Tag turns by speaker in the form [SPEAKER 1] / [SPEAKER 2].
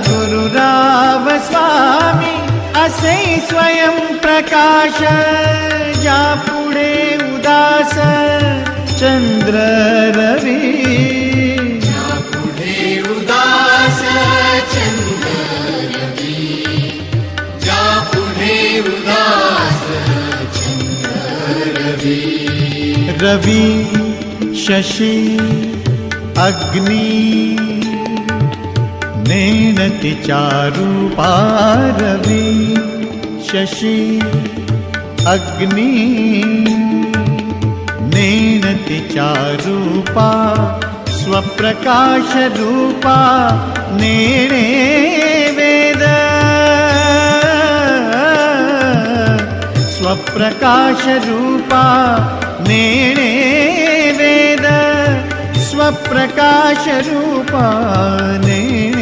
[SPEAKER 1] गुरुराव स्वामी असे स्वयं प्रकाश, ज्यापुढे उदास चंद्र रवी,
[SPEAKER 2] ज्यापुढे उदास चंद्र रवी, ज्यापुढे उदास चंद्र रवी.
[SPEAKER 1] रवि शशि अग्नि नेणति चारूपा. रवि शशि अग्नि नेणति चारूपा, स्वप्रकाश रूपा नेणे वेद. स्वप्रकाश रूपा नेणे वेद, स्वप्रकाश रूपा नेणे